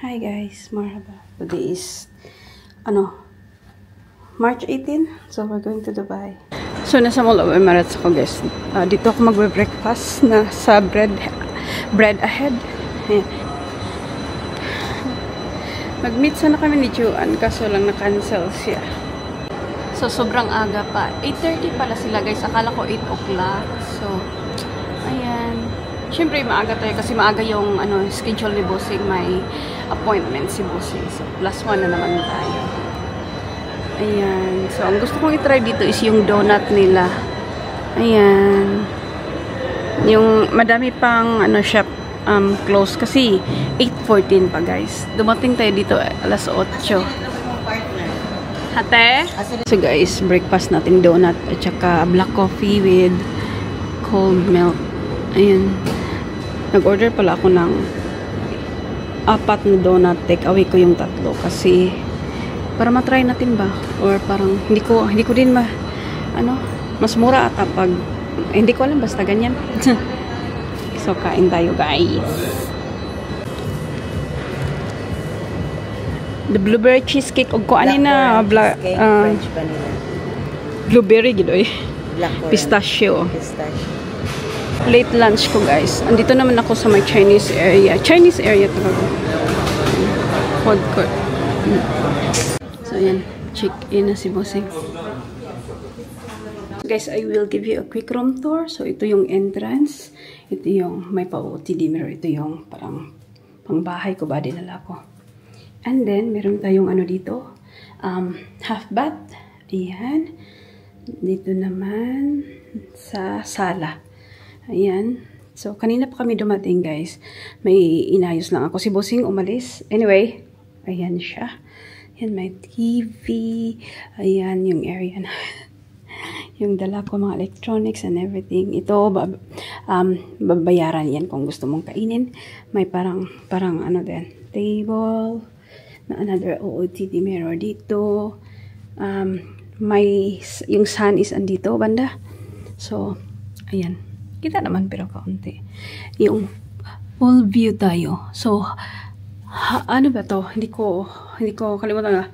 Hi guys, marhaba. Today is March 18. So we're going to Dubai. So nasa Mall of Emirates ako guys. Dito ako magbe-breakfast na sa bread ahead. Ayan. Mag-meet sana kami ni Juan kaso lang na-cancel siya. So sobrang aga pa. 8:30 pala sila guys. Akala ko 8 o'clock. So ayan. Siyempre maaga tayo kasi maaga yung schedule ni Bossing. May appointment si Bossing. So +1 na naman tayo. Ayan. So ang gusto kong i-try dito is yung donut nila. Ayan. Yung madami pang shop close kasi 8:14 pa guys. Dumating tayo dito alas 8. Hate? So guys, breakfast natin donut at saka black coffee with cold milk. Ayan. Nag-order pala ako ng 4 na donut. Take away ko yung 3 kasi para matry natin ba? Or parang hindi ko din mas mura ata pag hindi ko alam basta ganyan. So kain tayo guys. The blueberry cheesecake og ko ani na French vanilla. Blueberry gid oy. Pistachio. Late lunch ko guys. Andito naman ako sa may Chinese area. Chinese area talaga. Food court. So ayan, check in na si Bossing. Guys, I will give you a quick room tour. So ito yung entrance. Ito yung may pa-OOTD mirror. Ito yung parang pangbahay ko ba dinala ko. And then meron tayong dito. Half bath. Ayan. Dito naman sa sala. Ayan. So, kanina pa kami dumating, guys. May inayos lang ako. Si Bossing umalis. Anyway, ayan siya. Ayan, may TV. Ayan, yung area na. Yung dala ko, mga electronics and everything. Ito, babayaran yan kung gusto mong kainin. May parang din, table. Na another OOTD mirror dito. May, yung sun is andito, banda. So, ayan. Kita naman pero kaunti. Yung full view tayo. So, ano ba to? Hindi ko kalimutan na.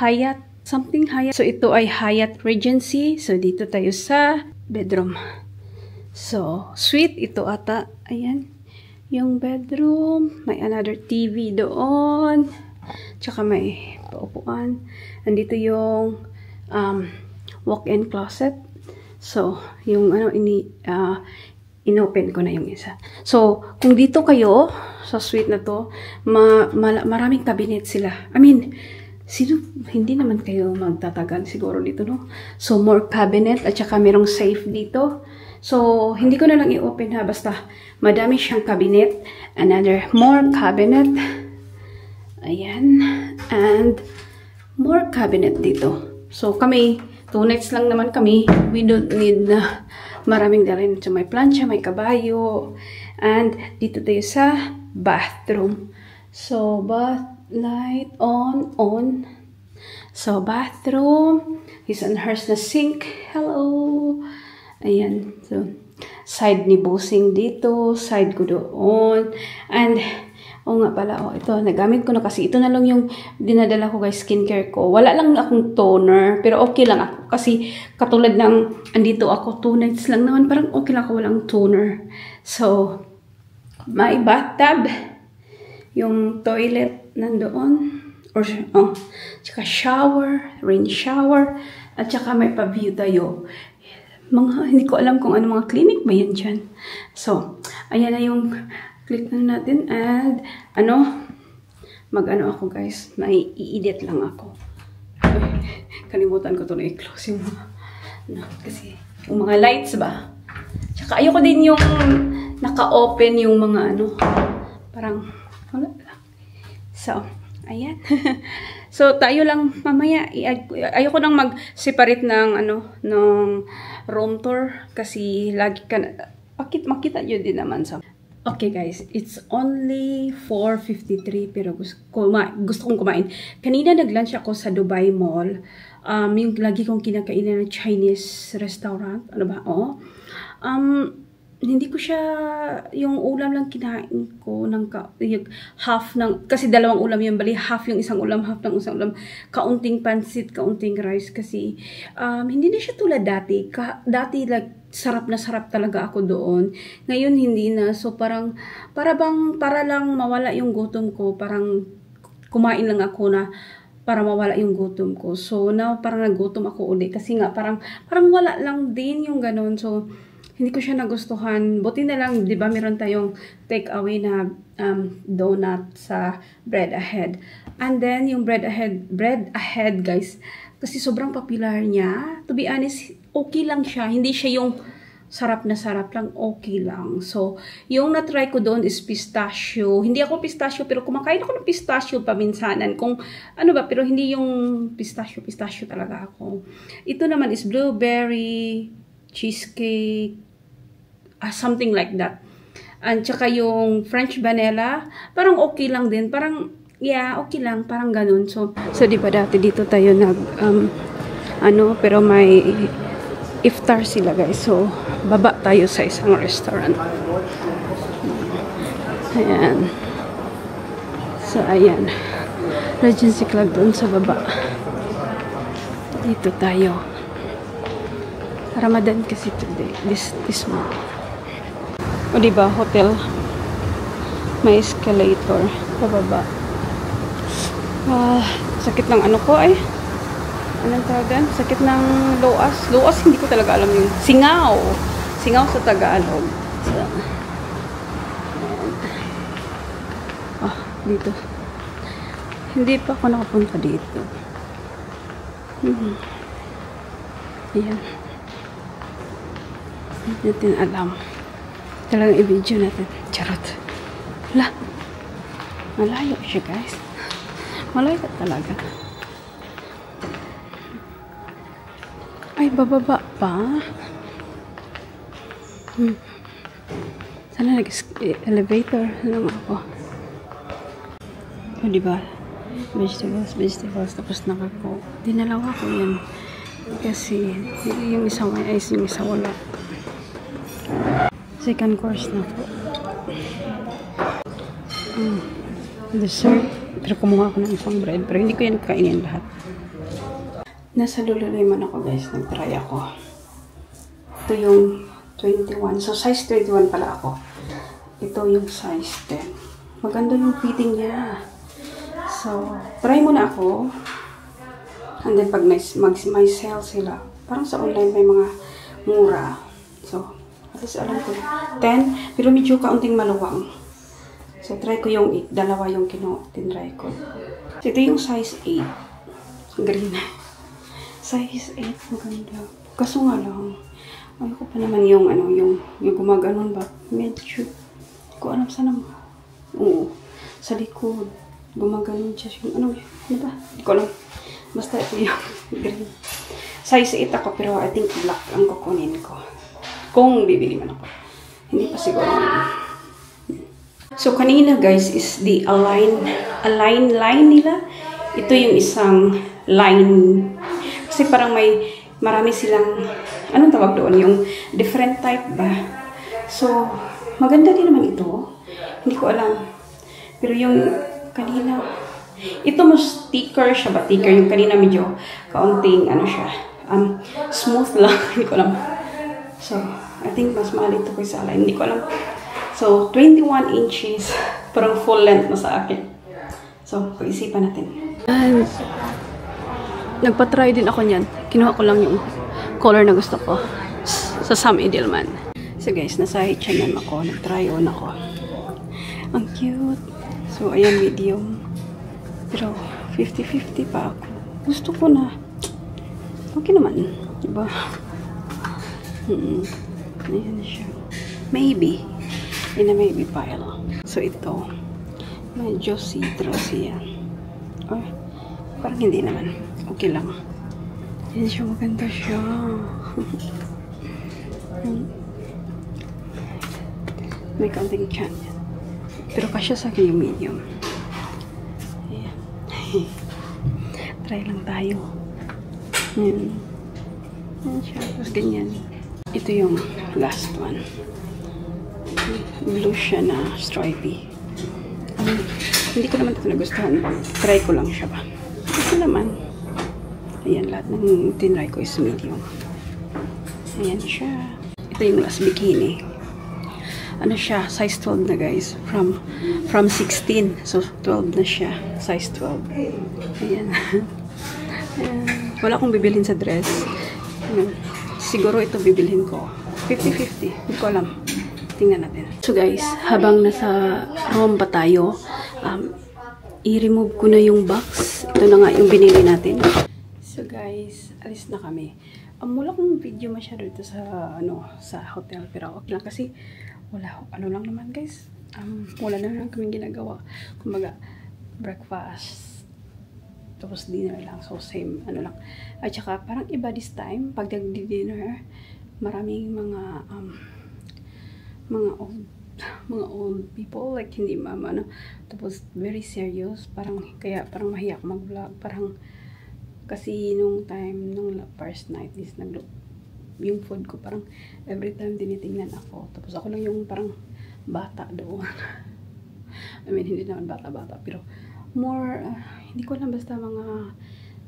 Hyatt, something Hyatt. So, ito ay Hyatt Regency. So, dito tayo sa bedroom. So, suite ito ata. Ayan. Yung bedroom. May another TV doon. Tsaka may paupuan. Andito yung walk-in closet. So, yung inopen ko na yung isa. So, kung dito kayo, sa suite na to, maraming cabinet sila. I mean, hindi naman kayo magtatagal siguro dito, no? So, more cabinet at saka merong safe dito. So, hindi ko na lang i-open ha, basta madami siyang cabinet. Another more cabinet. Ayan. And more cabinet dito. So, kami, 2 nights lang naman kami. We don't need maraming dalhin. So, may plancha, may kabayo. And, dito tayo sa bathroom. So, bath light on. So, bathroom. His and hers na sink. Hello. Ayan. So, side ni Bossing dito. Side ko doon. And, nga pala, ito, nagamit ko na kasi ito na lang yung dinadala ko guys, skincare ko. Wala lang akong toner, pero okay lang ako. Kasi katulad ng, andito ako, 2 nights lang naman, parang okay lang ako walang toner. So, may bathtub, yung toilet nandoon, or, tsaka shower, rain shower, at tsaka may pa-view tayo. Hindi ko alam kung ano mga clinic ba yan dyan. So, ayan na yung click na natin and ako guys, may i-edit lang ako. Kalimutan ko to na i-close yung kasi yung mga lights ba. Tsaka ayoko din yung naka-open yung mga parang wala lang. So, ayan. So, tayo lang mamaya. Ayoko nang mag-separate ng ng room tour kasi lagi ka makita nyo din naman sa. Okay guys, it's only 4:53 pero gusto kong kumain. Kanina nag-lunch ako sa Dubai Mall. Yung lagi kong kinakainan ng Chinese restaurant. Ano ba? hindi ko siya, yung ulam lang kinain ko, yung half ng, kasi dalawang ulam yun, bali half yung isang ulam, half ng isang ulam, kaunting pansit, kaunting rice, kasi hindi na siya tulad dati, dati like, sarap na sarap talaga ako doon, ngayon hindi na, so parang, para lang mawala yung gutom ko, parang kumain lang ako na, para mawala yung gutom ko, so now parang nagutom ako uli, kasi nga parang wala lang din yung ganun, so, hindi ko siya nagustuhan. Buti na lang, di ba, meron tayong take-away na donut sa Bread Ahead. And then, yung Bread Ahead, guys, kasi sobrang popular niya. To be honest, okay lang siya. Hindi siya yung sarap na sarap lang, okay lang. So, yung na-try ko doon is pistachio. Hindi ako pistachio, pero kumakain ako ng pistachio paminsanan. Kung ano ba, pero hindi yung pistachio talaga ako. Ito naman is blueberry, cheesecake, something like that. And tsaka yung French vanilla, parang okay lang din. Parang, yeah, okay lang. Parang ganun. So di ba dati dito tayo nag, pero may iftar sila, guys. So, baba tayo sa isang restaurant. Ayan. So, ayan. Regency Club doon sa baba. Dito tayo. Ramadan kasi today. This month. O diba, hotel. May escalator. Pababa. Sakit ng ano ko ay. Anong tawagan? Sakit ng loas. Loas, hindi ko talaga alam yung singaw. Singaw sa Tagalog. So, dito. Hindi pa ako nakapunta dito. Ayan. Hindi natin alam. Talagang i-video natin. Charot. Wala. Malayo siya, guys. Malayo talaga. Ay, bababa pa. Sana nag-elevator lang ako. O, diba? Vegetables. Tapos nakako. Dinalawa ko yan. Kasi, yung isa may ice, yung isa wala. Second course na po. Dessert. Pero kumuha ako ng isang bread. Pero hindi ko yan kainin lahat. Nasa Lululemon ako, guys. Nag-try ako. Ito yung 21. So, size 21 pala ako. Ito yung size 10. Maganda yung fitting niya. So, try muna ako. And then, pag may sale sila, parang sa online may mga mura. So, at least alam ko 10, pero medyo kaunting maluwang. So, try ko yung dalawa yung tinry ko. So, ito yung size 8. Green. Size 8. Maganda. Kaso nga lang, ayoko pa naman yung, yung gumaganon ba? Medyo, ko alam sana mo. Oo. Sa likod. Gumaganon siya yung, ano ba? Hindi ko alam. Basta ito yung green. Size 8 ako, pero I think black ang kukunin ko. Kung bibili man ako. Hindi pa siguro. So, kanina, guys, is the align line nila. Ito yung isang line. Kasi parang marami silang, anong tawag doon? Yung different type ba? So, maganda din naman ito. Hindi ko alam. Pero yung kanina, ito mas thicker siya ba? Thicker. Yung kanina medyo kaunting, siya. Smooth lang. Hindi ko alam. So, I think mas mahal ito kaysa align. Hindi ko alam. So, 21 inches. Parang full length na sa akin. So, pag-isipan natin. And, nagpa-try din ako niyan. Kinuha ko lang yung color na gusto ko. Sa Sam Edelman. So, guys, nasa H&M ako. Nag-try on ako. Ang cute. So, ayan, medium. Pero, 50-50 pa ako. Gusto ko na. Okay naman. Diba? Ayan siya. Maybe. In a maybe pile. So, ito. Medyo citrus yan. Or, parang hindi naman. Okay lang. Ayan siya. Maganda siya. May kaunting chan yan. Pero kasya sa akin yung medium. Ayan. Try lang tayo. Ayan. Ayan siya. Tapos ganyan. Ito yung last one. Blue siya na stripy. Hindi ko naman ito nagustuhan. Try ko lang siya ba. Ito naman. Ayan, lahat ng tinry ko is medium. Ayan siya. Ito yung last bikini. Ano siya? Size 12 na guys. From 16. So, 12 na siya. Size 12. Ayan. Ayan. Wala akong bibilhin sa dress. Ayan. Siguro ito bibilhin ko. 50-50. Hindi ko alam. Tingnan natin. So guys, habang nasa Rome pa tayo, i-remove ko na yung box. Ito na nga yung binili natin. So guys, alis na kami. Wala kong video masyado dito sa sa hotel, pero okay lang kasi wala lang naman guys. Wala na lang kaming ginagawa. Kumbaga breakfast tapos dinner lang. So same lang. At saka parang iba this time pag nag-dinner, maraming mga old people, like hindi mama tapos very serious, parang mahiya ako mag-vlog, parang kasi nung first night is yung food ko parang every time tinitingnan ako, tapos ako lang yung parang bata doon. I mean hindi naman bata pero more hindi ko lang, basta mga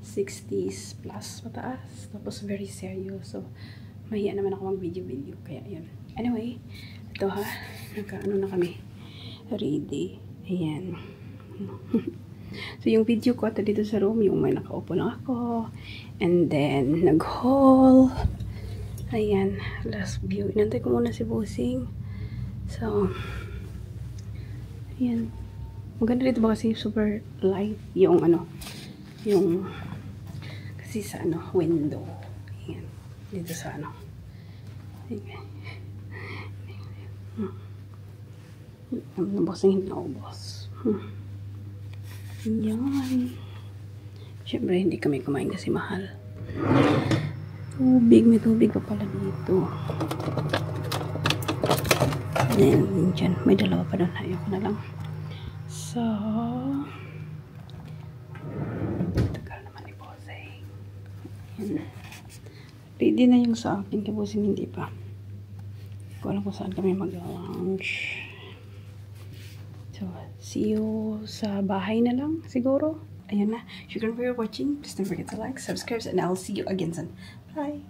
60s plus pataas, tapos very serious, so mahiya naman ako mag-video kaya yun. Anyway, ito ha, na kami ready. Ayan. So yung video ko ata dito sa room, yung may nakaupo lang ako, and then nag-haul. Ayan, last view. Inantay ko muna si Bossing. So ayan, maganda dito ba kasi super light yung yung kasi sa window. Ayan, dito sa ayan. Bossing hindi naubos. Yan. Siyempre hindi kami kumain kasi mahal. May tubig pa pala dito. Then dyan, may dalawa pa doon. Ayoko na lang. So tagal naman ni Bossing. Yan. Ready na yung sa akin, kay Bossing hindi pa. Ko alam kung saan kami mag-lounge. So, see you sa bahay na lang, siguro. Ayan na. Shukran for your watching. Please don't forget to like, subscribe, and I'll see you again soon. Bye!